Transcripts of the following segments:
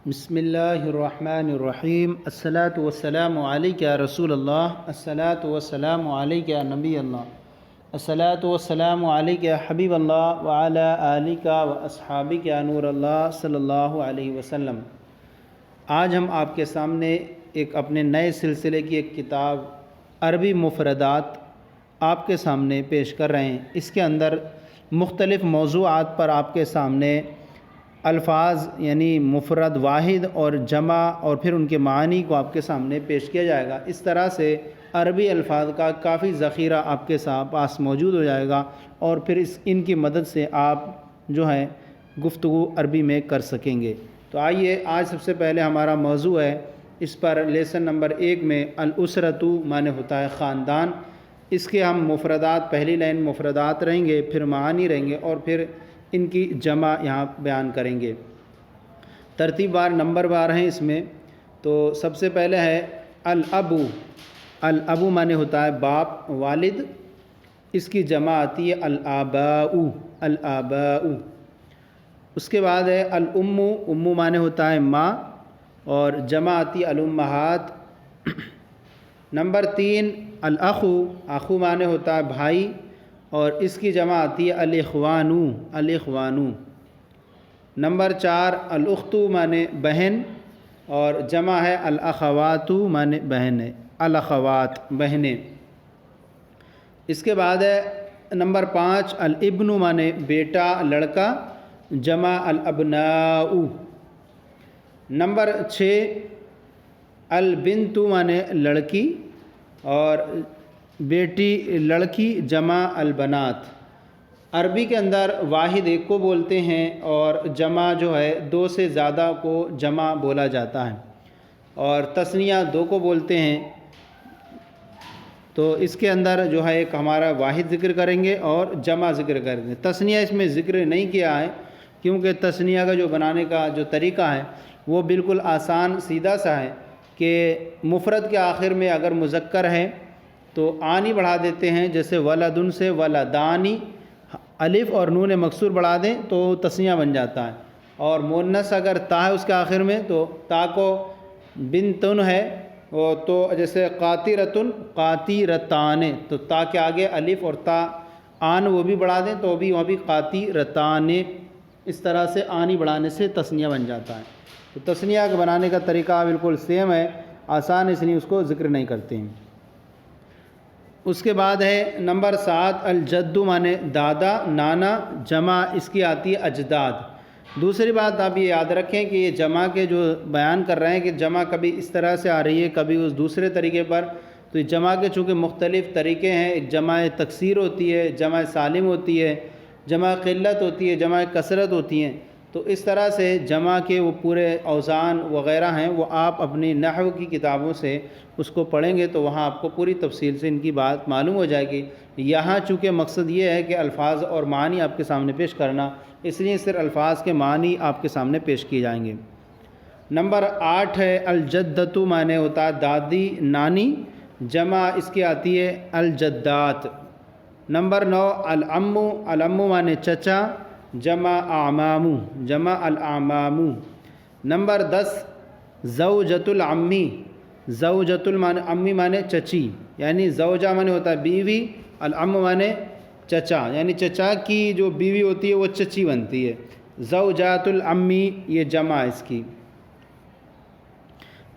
بسم اللہ الرحمن الرحیم الصلاۃ والسلام علیک یا رسول اللہ الصلاۃ والسلام علیک یا نبی اللہ الصلاۃ والسلام علیک یا حبیب اللہ وعلی آلک و اصحابک یا نور اللہ صلی اللہ علیہ وسلم۔ آج ہم آپ کے سامنے ایک اپنے نئے سلسلے کی ایک کتاب عربی مفردات آپ کے سامنے پیش کر رہے ہیں۔ اس کے اندر مختلف موضوعات پر آپ کے سامنے الفاظ یعنی مفرد، واحد اور جمع اور پھر ان کے معنی کو آپ کے سامنے پیش کیا جائے گا۔ اس طرح سے عربی الفاظ کا کافی ذخیرہ آپ کے پاس موجود ہو جائے گا اور پھر ان کی مدد سے آپ جو ہے گفتگو عربی میں کر سکیں گے۔ تو آئیے آج سب سے پہلے ہمارا موضوع ہے، اس پر لیسن نمبر 1 میں الاسرۃ معنی ہوتا ہے خاندان۔ اس کے ہم مفردات، پہلی لائن مفردات رہیں گے، پھر معانی رہیں گے اور پھر ان کی جمع یہاں بیان کریں گے۔ ترتیب وار نمبر وار ہیں اس میں۔ تو سب سے پہلے ہے الابو۔ الابو معنی ہوتا ہے باپ، والد۔ اس کی جمع آتی ہے الآباء، الآباء۔ اس کے بعد ہے الام۔ ام معنی ہوتا ہے ماں اور جمع آتی ہے الامہات۔ نمبر 3 الاخو۔ اخو معنی ہوتا ہے بھائی اور اس کی جمع آتی ہے الاخوان، الاخوان۔ نمبر 4 الاخت معنی بہن اور جمع ہے الاخوات معنی بہنیں، الاخوات بہنیں۔ اس کے بعد ہے نمبر 5 الابن معنی بیٹا، لڑکا، جمع الابناء۔ نمبر 6 البنت معنی لڑکی اور بیٹی، لڑکی، جمع البنات۔ عربی کے اندر واحد ایک کو بولتے ہیں اور جمع جو ہے 2 سے زیادہ کو جمع بولا جاتا ہے، اور تثنیہ 2 کو بولتے ہیں۔ تو اس کے اندر جو ہے ایک ہمارا واحد ذکر کریں گے اور جمع ذکر کریں گے۔ تثنیہ اس میں ذکر نہیں کیا ہے کیونکہ تثنیہ کا جو بنانے کا جو طریقہ ہے وہ بالکل آسان سیدھا سا ہے کہ مفرد کے آخر میں اگر مذکر ہے تو آنی بڑھا دیتے ہیں، جیسے ولدن سے ولدانی، الف اور نون مکسور بڑھا دیں تو تثنیہ بن جاتا ہے، اور مؤنث اگر تا ہے اس کے آخر میں تو تا کو بنتن ہے تو جیسے قاطرتن، قاطرتان، تو تا کے آگے الف اور تا آن وہ بھی بڑھا دیں تو بھی وہاں بھی قاطرتان۔ اس طرح سے آنی بڑھانے سے تثنیہ بن جاتا ہے۔ تو تثنیہ کے بنانے کا طریقہ بالکل سیم ہے، آسان اس لیے اس کو ذکر نہیں کرتے ہیں۔ اس کے بعد ہے نمبر 7 الجد معنی دادا، نانا، جمع اس کی آتی ہے اجداد۔ دوسری بات آپ یہ یاد رکھیں کہ یہ جمع کے جو بیان کر رہے ہیں کہ جمع کبھی اس طرح سے آ رہی ہے، کبھی اس دوسرے طریقے پر۔ تو یہ جمع کے چونکہ مختلف طریقے ہیں، ایک جمع تکسیر ہوتی ہے، جمع سالم ہوتی ہے، جمع قلت ہوتی ہے، جمع کثرت ہوتی ہیں۔ تو اس طرح سے جمع کے وہ پورے اوزان وغیرہ ہیں، وہ آپ اپنی نحو کی کتابوں سے اس کو پڑھیں گے تو وہاں آپ کو پوری تفصیل سے ان کی بات معلوم ہو جائے گی۔ یہاں چونکہ مقصد یہ ہے کہ الفاظ اور معنی آپ کے سامنے پیش کرنا، اس لیے صرف الفاظ کے معنی آپ کے سامنے پیش کیے جائیں گے۔ نمبر 8 ہے الجدۃ معنی ہوتا ہے دادی، نانی، جمع اس کی آتی ہے الجدات۔ نمبر 9 العم۔ العم معنی چچا، جمع اعمام، جمع الاعمام۔ نمبر 10 زوجۃ العمی۔ زوجۃ العمی معنی چچی، یعنی زوجہ معنی ہوتا ہے بیوی، العم معنی چچا، یعنی چچا کی جو بیوی ہوتی ہے وہ چچی بنتی ہے۔ زوجات العمی یہ جمع اس کی۔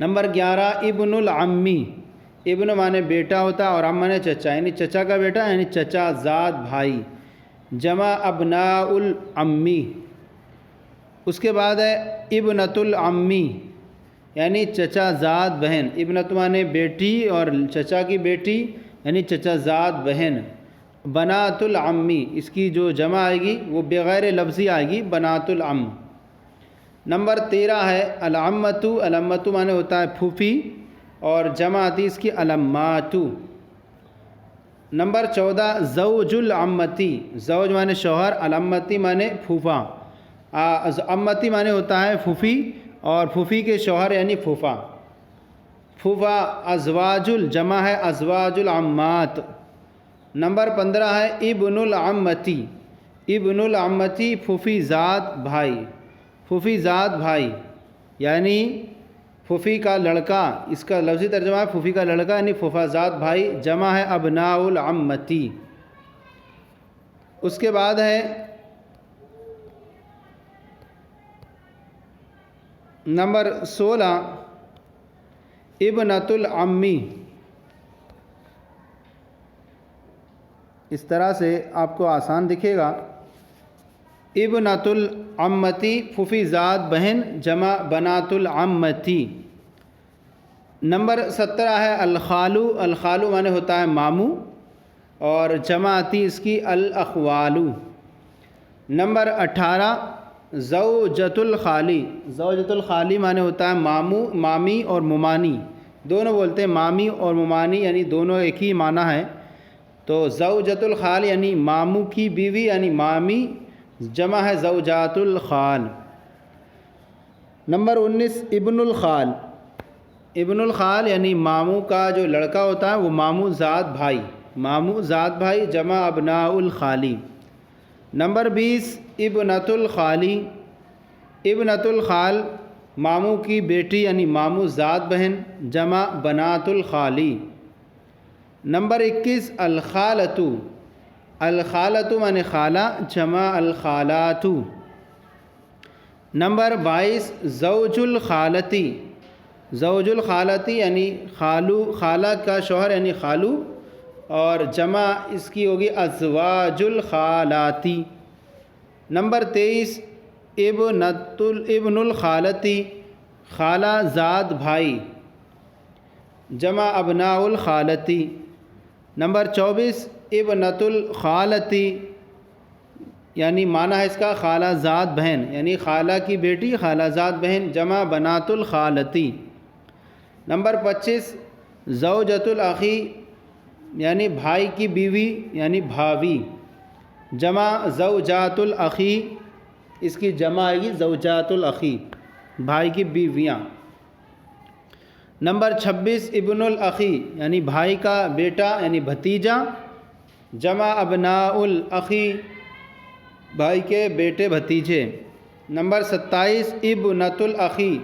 نمبر 11 ابن العمی۔ ابن معنی بیٹا ہوتا ہے اور عم معنی چچا، یعنی چچا کا بیٹا، یعنی چچا زاد بھائی، جمع ابناء العمی۔ اس کے بعد ہے ابنۃ العمی، یعنی چچا زاد بہن۔ ابنۃ معنی بیٹی اور چچا کی بیٹی، یعنی چچا زاد بہن۔ بنات العمی اس کی جو جمع آئے گی وہ بغیر لفظی آئے گی، بنات العم۔ نمبر 13 ہے العمۃ۔ العمۃ معنی ہوتا ہے پھوپھی اور جمع آتی اس کی العمات۔ نمبر 14 زوج العمتی۔ زوج معنی شوہر، العمتی معنی پھوپھا۔ عمتی معنی ہوتا ہے پھوپھی اور پھوپھی کے شوہر یعنی پھوپھا۔ پھوپھا ازواج الجمع ہے ازواج العمات۔ نمبر 15 ہے ابن العمتی۔ ابن العمتی پھوپھی زاد بھائی، پھوپھی زاد بھائی۔ یعنی پھوپھی کا لڑکا، اس کا لفظی ترجمہ ہے پھوپھی کا لڑکا یعنی پھوپھازاد بھائی، جمع ہے ابناء العمتی۔ اس کے بعد ہے نمبر 16 ابنۃ العمی۔ اس طرح سے آپ کو آسان دکھے گا، ابنۃ العمتی پھوپھی زاد بہن جمع بنات العمتی۔ نمبر 17 ہے الخالو، الخالو معنی ہوتا ہے ماموں، اور جمع آتی اس کی الاخوالو۔ نمبر 18 زوجۃ الخالی، زوجۃ الخالی معنی ہوتا ہے ماموں، مامی اور ممانی، دونوں بولتے ہیں مامی اور ممانی، یعنی دونوں ایک ہی معنی ہے۔ تو زوجۃ الخال یعنی ماموں کی بیوی یعنی مامی، جمع ہے زوجات الخال۔ نمبر 19 ابن الخال، ابن الخال یعنی ماموں کا جو لڑکا ہوتا ہے وہ ماموں زاد بھائی، ماموں زاد بھائی جمع ابناء الخالی۔ نمبر 20 ابنۃ الخالی، ابنۃ الخال ماموں کی بیٹی یعنی ماموں زاد بہن جمع بنات الخالی۔ نمبر 21 الخالۃ، الخالۃ معنی خالہ جمع الخالات۔ نمبر 22 زوج الخالتی، زوج الخالتی یعنی خالو، خالہ کا شوہر یعنی خالو، اور جمع اس کی ہوگی ازواج الخالاتی۔ نمبر 23 ابن الخالتی، خالہ زاد بھائی جمع ابناء الخالتی۔ نمبر 24 ابنۃ الخالتی یعنی معنی ہے اس کا خالہ زاد بہن، یعنی خالہ کی بیٹی خالہ زاد بہن جمع بنات الخالتی۔ نمبر 25 زوجۃ الاخی یعنی بھائی کی بیوی یعنی بھاوی، جمع زوجات الاخی، اس کی جمع آئے گی زوجات الاخی، بھائی کی بیویاں۔ نمبر 26 ابن الاخی یعنی بھائی کا بیٹا یعنی بھتیجا، جمع ابناء الاخی، بھائی کے بیٹے بھتیجے۔ نمبر 27 ابنۃ الاخی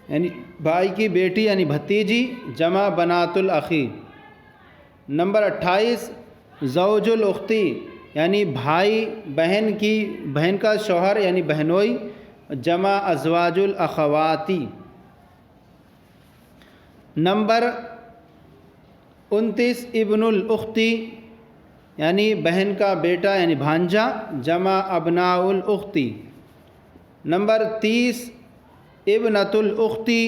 یعنی بھائی کی بیٹی یعنی بھتیجی، جمع بنات الاخی۔ نمبر 28 زوج الاختی یعنی بھائی بہن کا شوہر یعنی بہنوئی، جمع ازواج الاخواتی۔ نمبر 29 ابن الاختی یعنی بہن کا بیٹا یعنی بھانجا، جمع ابناء الاختی۔ نمبر 30 ابنۃ الاختی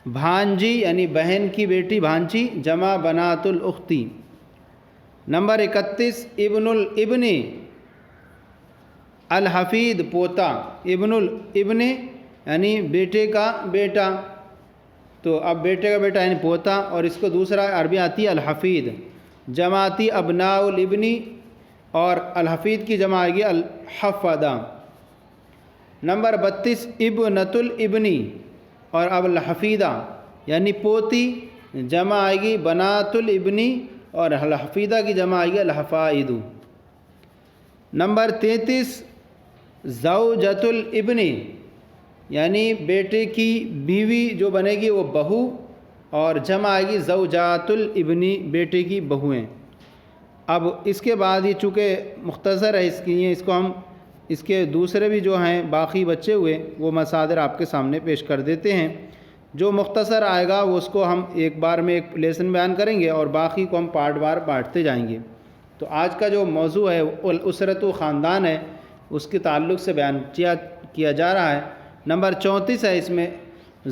بھانجی یعنی بہن کی بیٹی بھانجی، جمع بنات الاختی۔ نمبر 31 ابن الابن الحفید پوتا، ابن الابن یعنی بیٹے کا بیٹا، تو اب بیٹے کا بیٹا یعنی پوتا، اور اس کو دوسرا عربی آتی ہے الحفید، جماعتی ابناء الابنی، اور الحفید کی جمع آئے گی الحفدہ۔ نمبر 32 ابنۃ الابنی اور اب الحفیدہ یعنی پوتی، جمع آئے گی بنات الابنی، اور الحفیدہ کی جمع آئے گی الحفائد۔ نمبر 33 زوجۃ الابنی یعنی بیٹے کی بیوی جو بنے گی وہ بہو، اور جمع آئے گی زوجات الابنی، بیٹے کی بہویں۔ اب اس کے بعد یہ چونکہ مختصر ہے اس کی، اس کو ہم اس کے دوسرے بھی جو ہیں باقی بچے ہوئے وہ مصادر آپ کے سامنے پیش کر دیتے ہیں۔ جو مختصر آئے گا وہ اس کو ہم ایک بار میں ایک لیسن بیان کریں گے، اور باقی کو ہم پارٹ بار بانٹتے جائیں گے۔ تو آج کا جو موضوع ہے الاسرۃ و خاندان ہے، اس کے تعلق سے بیان کیا جا رہا ہے۔ نمبر 34 ہے اس میں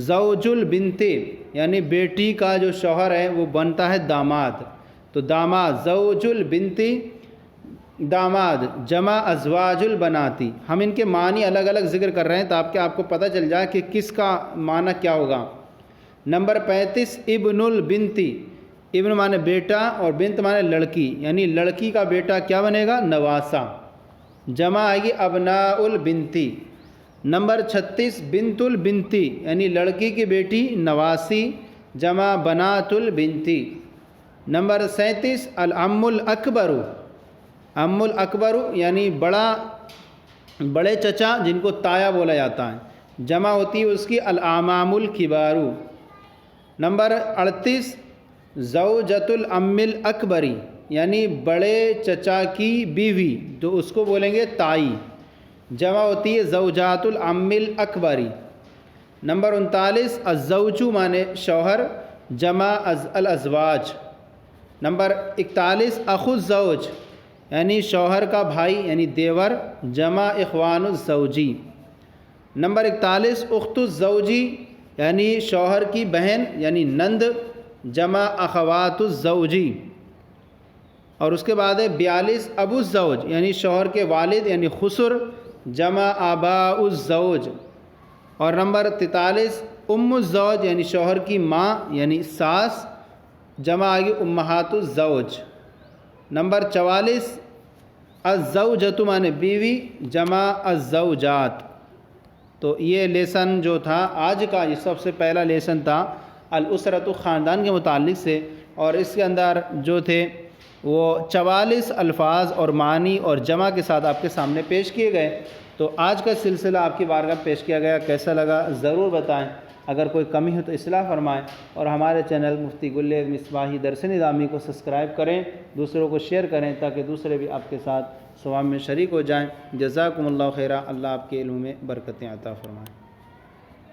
زوج البنت یعنی بیٹی کا جو شوہر ہے وہ بنتا ہے داماد، تو داماد زوج البنت داماد، جمع ازواج البناتی۔ ہم ان کے معنی الگ الگ ذکر کر رہے ہیں تاکہ آپ کو پتہ چل جائے کہ کس کا معنی کیا ہوگا۔ نمبر 35 ابن البنتی، ابن معنی بیٹا اور بنت معنی لڑکی، یعنی لڑکی کا بیٹا کیا بنے گا نواسہ، جمع آئے گی ابناء البنتی۔ نمبر 36 بنت البنتی یعنی لڑکی کی بیٹی نواسی، جمع بنات البنتی۔ نمبر 37 العم الاکبر، عم الاکبر یعنی بڑے چچا جن کو تایا بولا جاتا ہے، جمع ہوتی ہے اس کی الاعمام الکبارو۔ نمبر 38 زوجۃ العم الاکبری، یعنی بڑے چچا کی بیوی، تو اس کو بولیں گے تائی، جمع ہوتی ہے زوجات العم الاکبری۔ نمبر 39 الزوج مانے شوہر، جمع الازواج۔ نمبر 41 اخو الزوج، یعنی شوہر کا بھائی یعنی دیور، جمع اخوان الزوجی۔ نمبر 41 اخت الزوجی، یعنی شوہر کی بہن یعنی نند، جمع اخوات الزوجی۔ اور اس کے بعد ہے 42 ابو الزوج، یعنی شوہر کے والد یعنی خسر، جمع آباء الزوج۔ اور نمبر 43 ام الزوج، یعنی شوہر کی ماں یعنی ساس، جمع آگی امہات الزوج۔ نمبر 44 الزوجۃ مانے بیوی، جمع الزوجات۔ تو یہ لیسن جو تھا آج کا، یہ سب سے پہلا لیسن تھا الاسرۃ خاندان کے متعلق سے، اور اس کے اندر جو تھے وہ 44 الفاظ اور معنی اور جمع کے ساتھ آپ کے سامنے پیش کیے گئے۔ تو آج کا سلسلہ آپ کی بارگاہ میں پیش کیا گیا، کیسا لگا ضرور بتائیں، اگر کوئی کمی ہو تو اصلاح فرمائیں، اور ہمارے چینل مفتی گلے مصباحی درس نظامی کو سبسکرائب کریں، دوسروں کو شیئر کریں تاکہ دوسرے بھی آپ کے ساتھ ثواب میں شریک ہو جائیں۔ جزاکم اللہ خیرہ، اللہ آپ کے علم میں برکتیں عطا فرمائیں۔